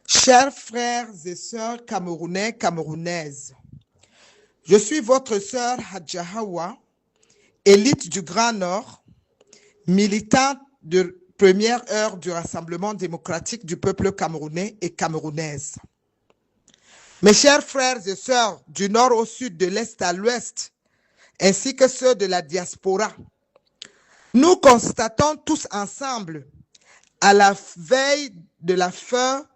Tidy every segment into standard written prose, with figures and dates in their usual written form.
Chers frères et sœurs camerounais, camerounaises, je suis votre sœur Hadja Hawa, élite du Grand Nord, militante de première heure du Rassemblement démocratique du peuple camerounais et camerounaise. Mes chers frères et sœurs du nord au sud, de l'est à l'ouest, ainsi que ceux de la diaspora, nous constatons tous ensemble, à la veille de la fin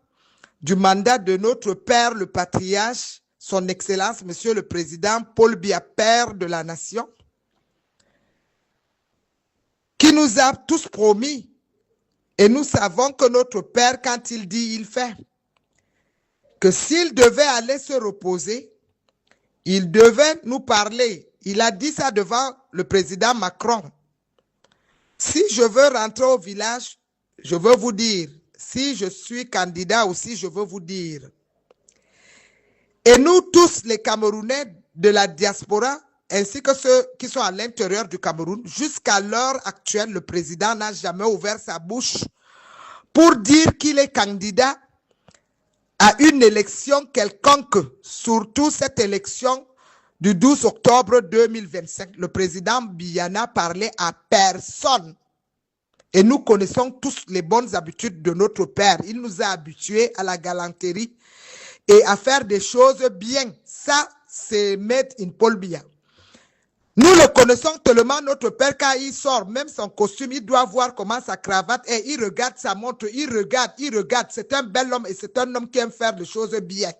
du mandat de notre père, le patriarche, son Excellence, Monsieur le Président Paul Biya, père de la nation, qui nous a tous promis, et nous savons que notre père, quand il dit, il fait, que s'il devait aller se reposer, il devait nous parler. Il a dit ça devant le président Macron. Si je veux rentrer au village, je veux vous dire, si je suis candidat aussi, je veux vous dire. Et nous tous, les Camerounais de la diaspora, ainsi que ceux qui sont à l'intérieur du Cameroun, jusqu'à l'heure actuelle, le président n'a jamais ouvert sa bouche pour dire qu'il est candidat à une élection quelconque, surtout cette élection du 12 octobre 2025. Le président Biya n'a parlé à personne. Et nous connaissons tous les bonnes habitudes de notre père. Il nous a habitués à la galanterie et à faire des choses bien. Ça, c'est Made in Paul Biya. Nous le connaissons tellement, notre père, quand il sort, même son costume, il doit voir comment sa cravate est. Il regarde sa montre, il regarde. C'est un bel homme et c'est un homme qui aime faire des choses bien.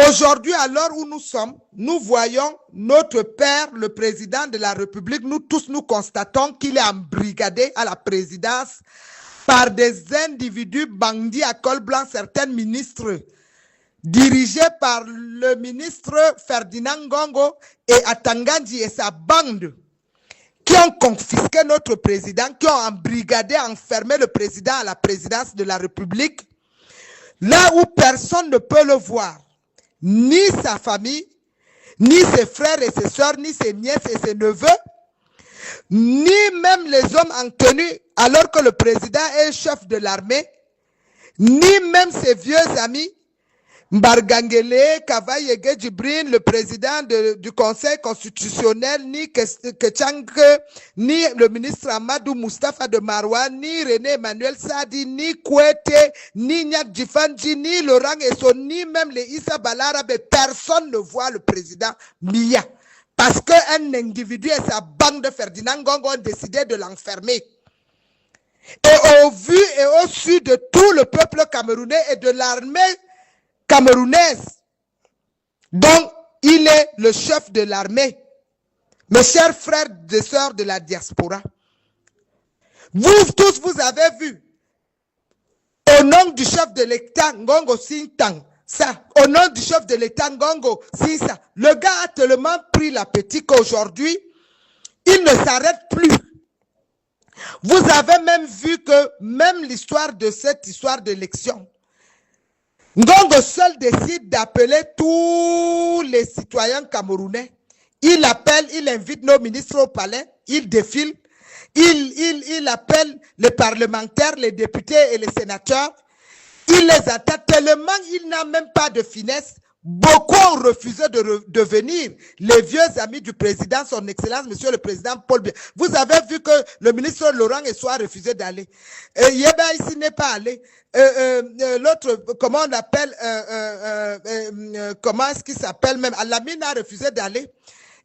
Aujourd'hui, à l'heure où nous sommes, nous voyons notre père, le président de la République, nous tous nous constatons qu'il est embrigadé à la présidence par des individus bandits à col blanc, certains ministres, dirigés par le ministre Ferdinand Ngongo et Atangandji et sa bande, qui ont confisqué notre président, qui ont embrigadé, enfermé le président à la présidence de la République, là où personne ne peut le voir. Ni sa famille, ni ses frères et ses soeurs, ni ses nièces et ses neveux, ni même les hommes en tenue, alors que le président est chef de l'armée, ni même ses vieux amis, Mbargangele, Kavayege Djibril, le président du Conseil constitutionnel, ni Kechang, ni le ministre Amadou Moustapha de Marouane, ni René Emmanuel Sadi, ni Kouete, ni Nyat Djifanji, ni Laurent Esso, ni même les Issa Balarabe. Personne ne voit le président Biya. Parce qu'un individu et sa bande de Ferdinand Ngongo ont décidé de l'enfermer. Et au vu et au su de tout le peuple camerounais et de l'armée camerounaise, dont il est le chef de l'armée. Mes chers frères et sœurs de la diaspora, vous tous, vous avez vu, au nom du chef de l'État, Ngongo Sintang, ça, au nom du chef de l'État, Ngongo Sinsa, le gars a tellement pris l'appétit qu'aujourd'hui, il ne s'arrête plus. Vous avez même vu que même l'histoire de cette histoire d'élection, Ngongo seul décide d'appeler tous les citoyens camerounais. Il appelle, il invite nos ministres au palais, il défile, il appelle les parlementaires, les députés et les sénateurs. Il les attaque tellement il n'a même pas de finesse. Beaucoup ont refusé de venir. Les vieux amis du président, son Excellence, Monsieur le Président Paul Biya. Vous avez vu que le ministre Laurent Esso a refusé d'aller. Yeba ici n'est pas allé. L'autre, comment on appelle, comment est-ce qu'il s'appelle même, Alamine a refusé d'aller.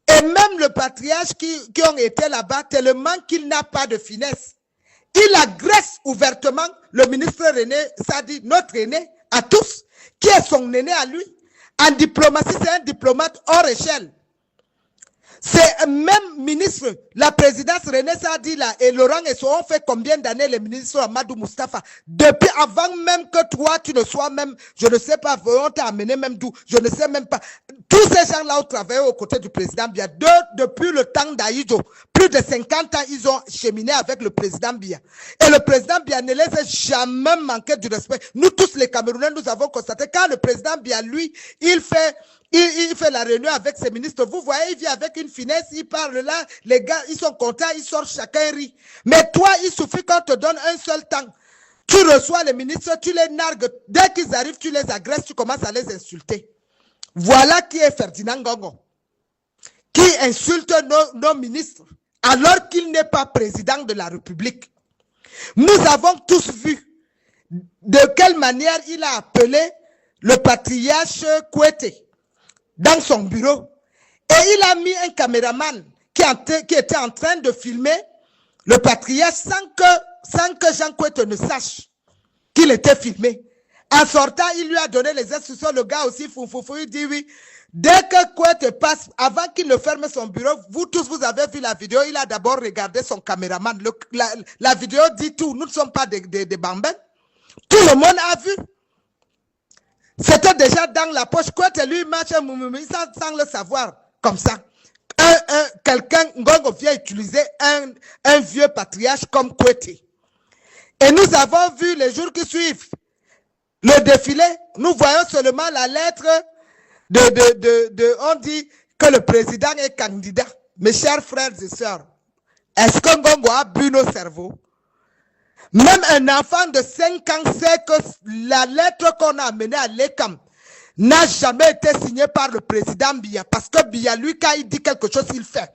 Et même le patriarche qui ont été là-bas, tellement qu'il n'a pas de finesse. Il agresse ouvertement le ministre René Sadi, notre aîné, à tous, qui est son aîné à lui. En diplomatie, c'est un diplomate hors échelle. C'est même ministre, la présidence René Sadi là, et Laurent Esso ont fait combien d'années les ministres Amadou Moustapha? Depuis avant même que toi, tu ne sois même, je ne sais pas, on t'a amené même d'où, je ne sais même pas. Tous ces gens-là ont travaillé aux côtés du président Biya. Depuis le temps d'Aïdjo, plus de 50 ans, ils ont cheminé avec le président Biya. Et le président Biya ne les a jamais manqué du respect. Nous tous les Camerounais, nous avons constaté, quand le président Biya, lui, il fait la réunion avec ses ministres. Vous voyez, il vient avec une finesse, il parle là, les gars, ils sont contents, ils sortent, chacun rit. Mais toi, il suffit qu'on te donne un seul temps. Tu reçois les ministres, tu les nargues. Dès qu'ils arrivent, tu les agresses, tu commences à les insulter. Voilà qui est Ferdinand Ngongo, qui insulte nos ministres, alors qu'il n'est pas président de la République. Nous avons tous vu de quelle manière il a appelé le patriarche Kouété dans son bureau. Et il a mis un caméraman qui était en train de filmer le patriarche sans que Jean Kouété ne sache qu'il était filmé. En sortant, il lui a donné les instructions. Le gars aussi, il dit oui. Dès que Kouété passe, avant qu'il ne ferme son bureau, vous tous, vous avez vu la vidéo, il a d'abord regardé son caméraman. La vidéo dit tout. Nous ne sommes pas des bambins. Tout le monde a vu. C'était déjà dans la poche. Kouété lui marche sans le savoir. Comme ça. Quelqu'un, Ngongo vient utiliser un vieux patriarche comme Kouété. Et nous avons vu les jours qui suivent le défilé. Nous voyons seulement la lettre on dit que le président est candidat. Mes chers frères et sœurs, est-ce que Ngongo a bu nos cerveaux? Même un enfant de 5 ans sait que la lettre qu'on a amenée à l'ECAM n'a jamais été signée par le président Biya. Parce que Biya, lui, quand il dit quelque chose, il fait.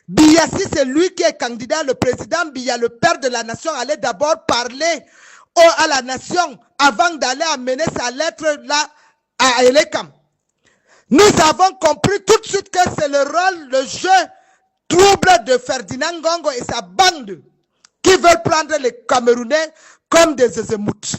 Biya, si c'est lui qui est candidat, le président Biya, le père de la nation, allait d'abord parler à la nation avant d'aller amener sa lettre là à l'ECAM. Nous avons compris tout de suite que c'est le jeu trouble de Ferdinand Ngongo et sa bande qui veulent prendre les Camerounais comme des zézémoutes.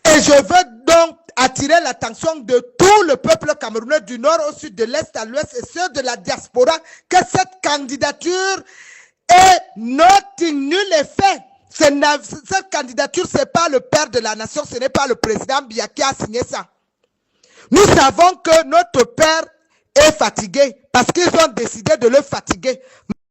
Et je veux donc attirer l'attention de tout le peuple camerounais du nord au sud, de l'est à l'ouest et ceux de la diaspora que cette candidature est nothing, nul effet. Cette candidature, ce n'est pas le père de la nation, ce n'est pas le président Biya qui a signé ça. Nous savons que notre père est fatigué parce qu'ils ont décidé de le fatiguer.